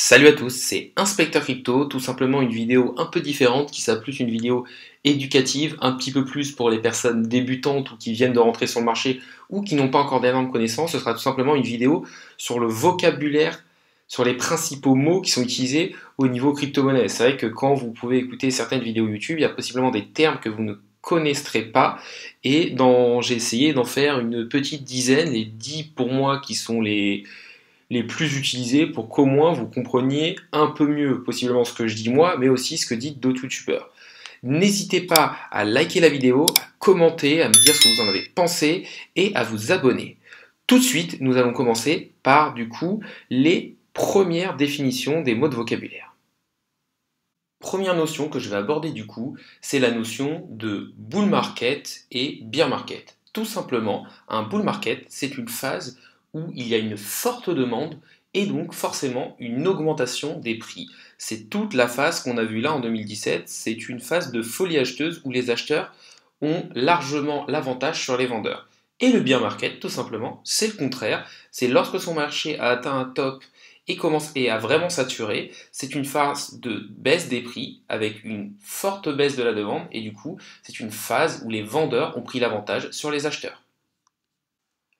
Salut à tous, c'est Inspecteur Crypto, tout simplement une vidéo un peu différente qui sera plus une vidéo éducative, un petit peu plus pour les personnes débutantes ou qui viennent de rentrer sur le marché ou qui n'ont pas encore d'énormes connaissances. Ce sera tout simplement une vidéo sur le vocabulaire, sur les principaux mots qui sont utilisés au niveau crypto-monnaie. C'est vrai que quand vous pouvez écouter certaines vidéos YouTube, il y a possiblement des termes que vous ne connaîtrez pas et j'ai essayé d'en faire une petite dizaine, les 10 pour moi qui sont les plus utilisés pour qu'au moins vous compreniez un peu mieux possiblement ce que je dis moi, mais aussi ce que dit d'autres youtubeurs. N'hésitez pas à liker la vidéo, à commenter, à me dire ce que vous en avez pensé et à vous abonner. Tout de suite, nous allons commencer par du coup les premières définitions des mots de vocabulaire. Première notion que je vais aborder du coup, c'est la notion de bull market et bear market. Tout simplement, un bull market, c'est une phase où il y a une forte demande et donc forcément une augmentation des prix. C'est toute la phase qu'on a vue là en 2017, c'est une phase de folie acheteuse où les acheteurs ont largement l'avantage sur les vendeurs. Et le bear market, tout simplement, c'est le contraire, c'est lorsque son marché a atteint un top et commence et a vraiment saturé, c'est une phase de baisse des prix avec une forte baisse de la demande et du coup, c'est une phase où les vendeurs ont pris l'avantage sur les acheteurs.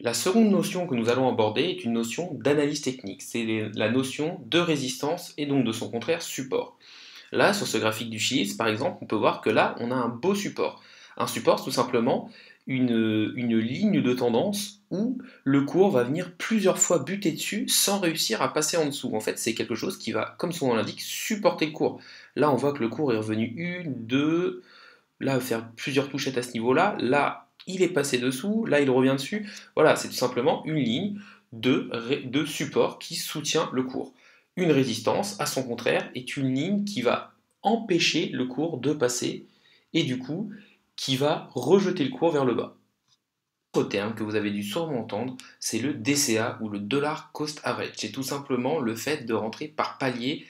La seconde notion que nous allons aborder est une notion d'analyse technique, c'est la notion de résistance et donc de son contraire support. Là, sur ce graphique du chiffre, par exemple, on peut voir que là, on a un beau support. Un support, c'est tout simplement une ligne de tendance où le cours va venir plusieurs fois buter dessus sans réussir à passer en dessous. En fait, c'est quelque chose qui va, comme son nom l'indique, supporter le cours. Là, on voit que le cours est revenu une, deux, là, faire plusieurs touchettes à ce niveau-là. Là, il est passé dessous, là, il revient dessus. Voilà, c'est tout simplement une ligne de support qui soutient le cours. Une résistance, à son contraire, est une ligne qui va empêcher le cours de passer et du coup, qui va rejeter le cours vers le bas. Autre terme que vous avez dû sûrement entendre, c'est le DCA ou le Dollar Cost Average. C'est tout simplement le fait de rentrer par palier,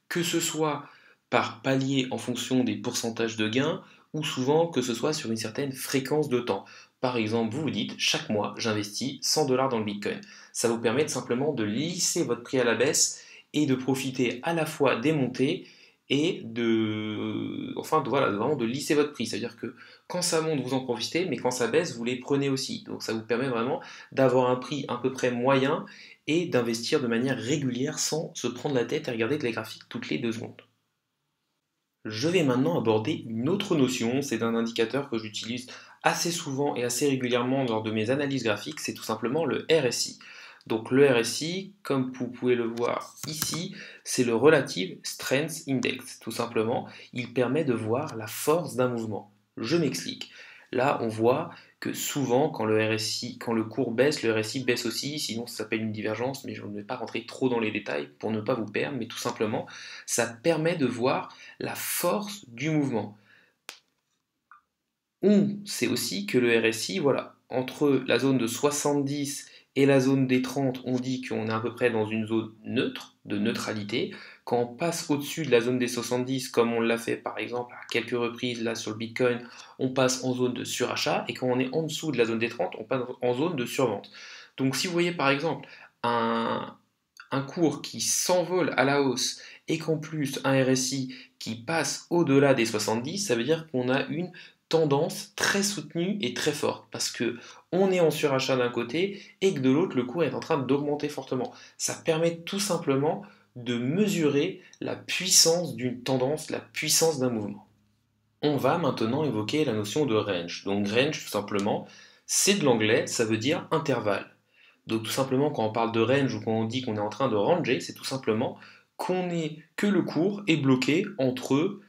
que ce soit par palier en fonction des pourcentages de gains ou souvent que ce soit sur une certaine fréquence de temps. Par exemple, vous vous dites, chaque mois, j'investis 100 $ dans le Bitcoin. Ça vous permet simplement de lisser votre prix à la baisse et de profiter à la fois des montées et vraiment de lisser votre prix. C'est-à-dire que quand ça monte, vous en profitez, mais quand ça baisse, vous les prenez aussi. Donc ça vous permet vraiment d'avoir un prix à peu près moyen et d'investir de manière régulière sans se prendre la tête et regarder les graphiques toutes les 2 secondes. Je vais maintenant aborder une autre notion, c'est un indicateur que j'utilise assez souvent et assez régulièrement lors de mes analyses graphiques, c'est tout simplement le RSI. Donc le RSI, comme vous pouvez le voir ici, c'est le Relative Strength Index. Tout simplement, il permet de voir la force d'un mouvement. Je m'explique. Là, on voit que souvent, quand le cours baisse, le RSI baisse aussi, sinon ça s'appelle une divergence, mais je ne vais pas rentrer trop dans les détails pour ne pas vous perdre, mais tout simplement, ça permet de voir la force du mouvement. On sait aussi que le RSI, voilà, entre la zone de 70 et la zone des 30, on dit qu'on est à peu près dans une zone neutre, de neutralité. Quand on passe au-dessus de la zone des 70, comme on l'a fait par exemple à quelques reprises là sur le Bitcoin, on passe en zone de surachat, et quand on est en dessous de la zone des 30, on passe en zone de survente. Donc si vous voyez par exemple un cours qui s'envole à la hausse et qu'en plus un RSI qui passe au-delà des 70, ça veut dire qu'on a une tendance très soutenue et très forte parce que on est en surachat d'un côté et que de l'autre le cours est en train d'augmenter fortement. Ça permet tout simplement de mesurer la puissance d'une tendance, la puissance d'un mouvement. On va maintenant évoquer la notion de range. Donc range tout simplement, c'est de l'anglais, ça veut dire intervalle. Donc tout simplement quand on parle de range ou quand on dit qu'on est en train de ranger, c'est tout simplement que le cours est bloqué entre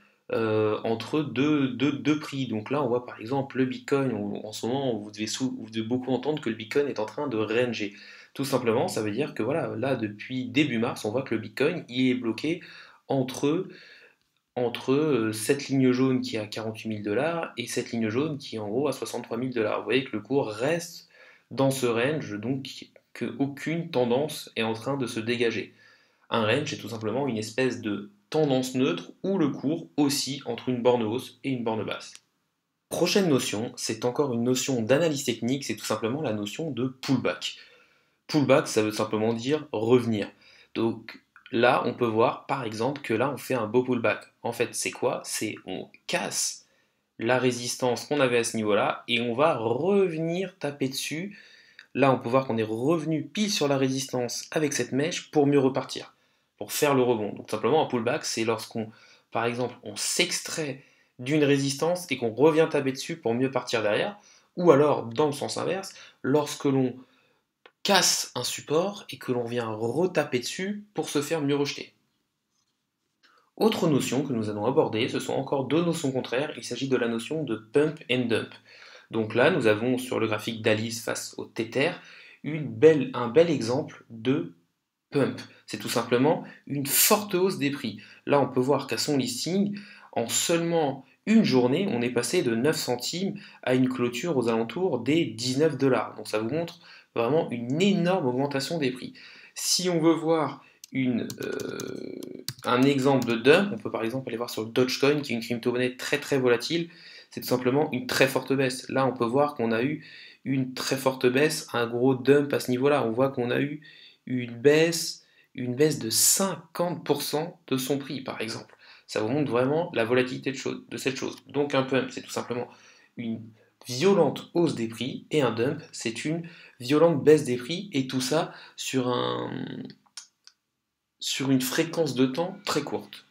deux prix. Donc là, on voit par exemple le Bitcoin, où en ce moment, vous devez beaucoup entendre que le Bitcoin est en train de ranger. Tout simplement, ça veut dire que voilà, là, depuis début mars, on voit que le Bitcoin, il est bloqué entre, entre cette ligne jaune qui est à 48 000 $ et cette ligne jaune qui est en gros à 63 000 $. Vous voyez que le cours reste dans ce range, donc qu'aucune tendance est en train de se dégager. Un range est tout simplement une espèce de tendance neutre où le cours oscille entre une borne hausse et une borne basse. Prochaine notion, c'est encore une notion d'analyse technique, c'est tout simplement la notion de pullback. Pullback, ça veut simplement dire revenir. Donc Là, on peut voir par exemple que là, on fait un beau pullback. En fait, c'est quoi? C'est on casse la résistance qu'on avait à ce niveau-là et on va revenir taper dessus. Là, on peut voir qu'on est revenu pile sur la résistance avec cette mèche pour mieux repartir, pour faire le rebond. Donc simplement, un pullback, c'est lorsqu'on, par exemple, on s'extrait d'une résistance et qu'on revient taper dessus pour mieux partir derrière, ou alors, dans le sens inverse, lorsque l'on casse un support et que l'on vient retaper dessus pour se faire mieux rejeter. Autre notion que nous allons aborder, ce sont encore deux notions contraires. Il s'agit de la notion de pump and dump. Donc là, nous avons sur le graphique d'Alice face au Tether un bel exemple de pump. C'est tout simplement une forte hausse des prix. Là, on peut voir qu'à son listing, en seulement une journée, on est passé de 9 centimes à une clôture aux alentours des 19 dollars. Donc ça vous montre vraiment une énorme augmentation des prix. Si on veut voir un exemple de dump, on peut par exemple aller voir sur le Dogecoin, qui est une crypto-monnaie très très volatile. C'est tout simplement une très forte baisse. Là, on peut voir qu'on a eu une très forte baisse, un gros dump à ce niveau-là. On voit qu'on a eu une baisse de 50% de son prix, par exemple. Ça vous montre vraiment la volatilité de cette chose. Donc un pump, c'est tout simplement une violente hausse des prix, et un dump, c'est une violente baisse des prix, et tout ça sur une fréquence de temps très courte.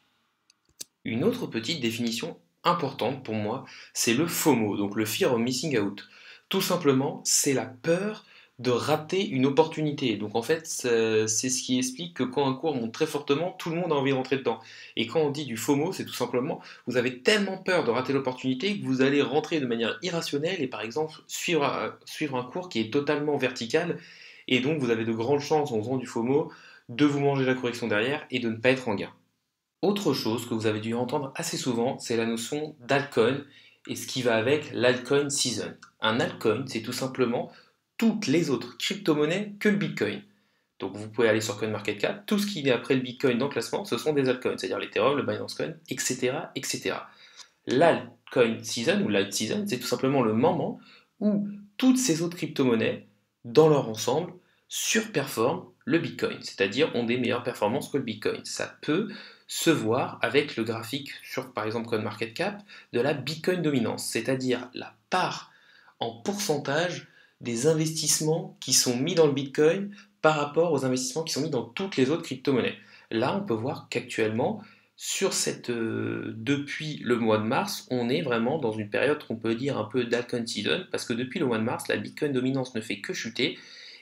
Une autre petite définition importante pour moi, c'est le FOMO, donc le Fear of Missing Out. Tout simplement, c'est la peur de rater une opportunité. Donc en fait, c'est ce qui explique que quand un cours monte très fortement, tout le monde a envie de rentrer dedans. Et quand on dit du FOMO, c'est tout simplement, vous avez tellement peur de rater l'opportunité que vous allez rentrer de manière irrationnelle et par exemple suivre un cours qui est totalement vertical. Et donc vous avez de grandes chances en faisant du FOMO de vous manger la correction derrière et de ne pas être en gain. Autre chose que vous avez dû entendre assez souvent, c'est la notion d'altcoin et ce qui va avec l'altcoin season. Un altcoin, c'est tout simplement toutes les autres crypto-monnaies que le Bitcoin. Donc vous pouvez aller sur CoinMarketCap, tout ce qui est après le Bitcoin dans le classement, ce sont des altcoins, c'est-à-dire l'Ethereum, le Binance Coin, etc., etc. L'altcoin season ou l'alt season, c'est tout simplement le moment où toutes ces autres crypto-monnaies, dans leur ensemble, surperforment le Bitcoin, c'est-à-dire ont des meilleures performances que le Bitcoin. Ça peut se voir avec le graphique sur, par exemple, CoinMarketCap, de la Bitcoin dominance, c'est-à-dire la part en pourcentage des investissements qui sont mis dans le Bitcoin par rapport aux investissements qui sont mis dans toutes les autres crypto-monnaies. Là, on peut voir qu'actuellement, depuis le mois de mars, on est vraiment dans une période qu'on peut dire un peu d'altcoin season, parce que depuis le mois de mars, la Bitcoin dominance ne fait que chuter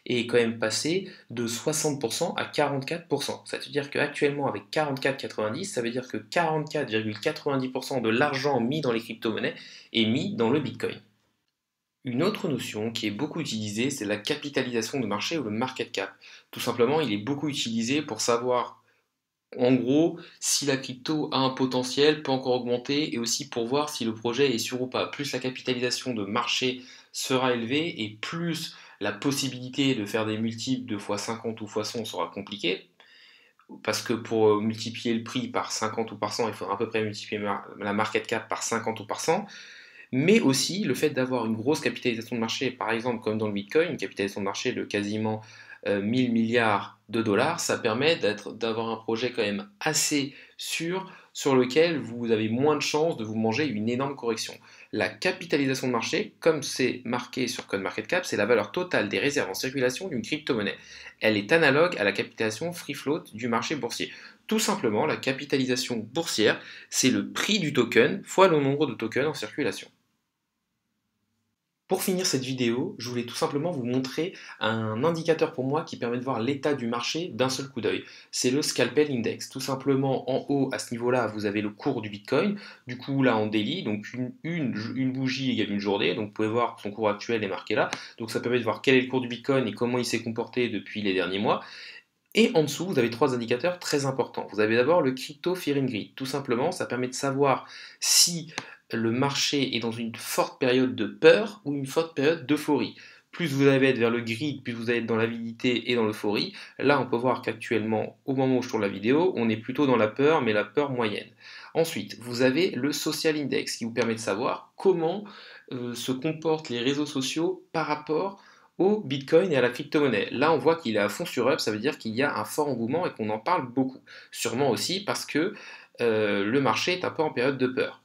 et est quand même passé de 60% à 44%. Ça veut dire qu'actuellement, avec 44,90, ça veut dire que 44,90% de l'argent mis dans les crypto-monnaies est mis dans le Bitcoin. Une autre notion qui est beaucoup utilisée, c'est la capitalisation de marché ou le market cap. Tout simplement, il est beaucoup utilisé pour savoir, en gros, si la crypto a un potentiel, peut encore augmenter, et aussi pour voir si le projet est sûr ou pas. Plus la capitalisation de marché sera élevée, et plus la possibilité de faire des multiples de x50 ou x100 sera compliquée, parce que pour multiplier le prix par 50 ou par 100, il faudra à peu près multiplier la market cap par 50 ou par 100, mais aussi le fait d'avoir une grosse capitalisation de marché, par exemple comme dans le Bitcoin, une capitalisation de marché de quasiment 1000 milliards de dollars, ça permet d'avoir un projet quand même assez sûr sur lequel vous avez moins de chances de vous manger une énorme correction. La capitalisation de marché, comme c'est marqué sur CoinMarketCap, c'est la valeur totale des réserves en circulation d'une crypto-monnaie. Elle est analogue à la capitalisation free float du marché boursier. Tout simplement, la capitalisation boursière, c'est le prix du token fois le nombre de tokens en circulation. Pour finir cette vidéo, je voulais tout simplement vous montrer un indicateur pour moi qui permet de voir l'état du marché d'un seul coup d'œil. C'est le Scalpel Index. Tout simplement, en haut, à ce niveau-là, vous avez le cours du Bitcoin. Du coup, là, en daily, donc une bougie égale une journée. Donc, vous pouvez voir que son cours actuel est marqué là. Donc, ça permet de voir quel est le cours du Bitcoin et comment il s'est comporté depuis les derniers mois. Et en dessous, vous avez trois indicateurs très importants. Vous avez d'abord le Crypto Fear and Greed. Tout simplement, ça permet de savoir si le marché est dans une forte période de peur ou une forte période d'euphorie. Plus vous allez être vers le greed, plus vous allez être dans l'avidité et dans l'euphorie. Là, on peut voir qu'actuellement, au moment où je tourne la vidéo, on est plutôt dans la peur, mais la peur moyenne. Ensuite, vous avez le Social Index qui vous permet de savoir comment se comportent les réseaux sociaux par rapport au Bitcoin et à la crypto-monnaie. Là, on voit qu'il est à fond sur up, ça veut dire qu'il y a un fort engouement et qu'on en parle beaucoup. Sûrement aussi parce que le marché est un peu en période de peur.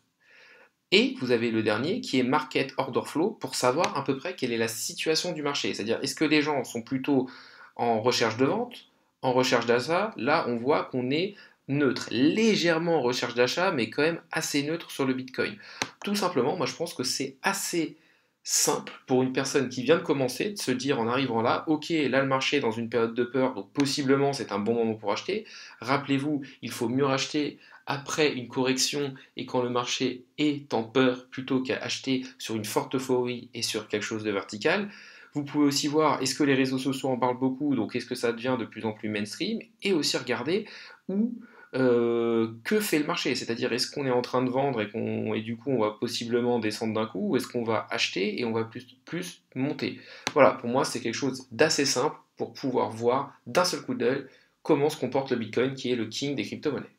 Et vous avez le dernier qui est Market Order Flow pour savoir à peu près quelle est la situation du marché. C'est-à-dire, est-ce que les gens sont plutôt en recherche de vente, en recherche d'achat? Là, on voit qu'on est neutre, légèrement en recherche d'achat, mais quand même assez neutre sur le Bitcoin. Tout simplement, moi je pense que c'est assez simple pour une personne qui vient de commencer de se dire en arrivant là, ok, là le marché est dans une période de peur, donc possiblement c'est un bon moment pour acheter. Rappelez-vous, il faut mieux acheter après une correction et quand le marché est en peur plutôt qu'à acheter sur une forte euphorie et sur quelque chose de vertical. Vous pouvez aussi voir est-ce que les réseaux sociaux en parlent beaucoup, donc est-ce que ça devient de plus en plus mainstream, et aussi regarder où que fait le marché, c'est-à-dire est-ce qu'on est en train de vendre et du coup on va possiblement descendre d'un coup, ou est-ce qu'on va acheter et on va plus monter. Voilà, pour moi c'est quelque chose d'assez simple pour pouvoir voir d'un seul coup d'œil comment se comporte le Bitcoin qui est le king des crypto-monnaies.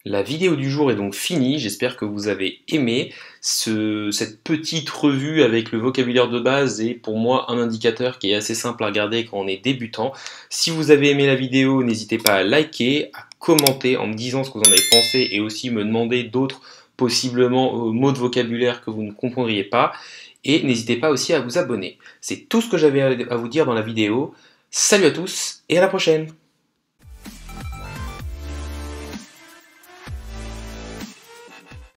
La vidéo du jour est donc finie, j'espère que vous avez aimé cette petite revue avec le vocabulaire de base et pour moi un indicateur qui est assez simple à regarder quand on est débutant. Si vous avez aimé la vidéo, n'hésitez pas à liker, à commenter en me disant ce que vous en avez pensé et aussi me demander d'autres possiblement mots de vocabulaire que vous ne comprendriez pas. Et n'hésitez pas aussi à vous abonner. C'est tout ce que j'avais à vous dire dans la vidéo. Salut à tous et à la prochaine!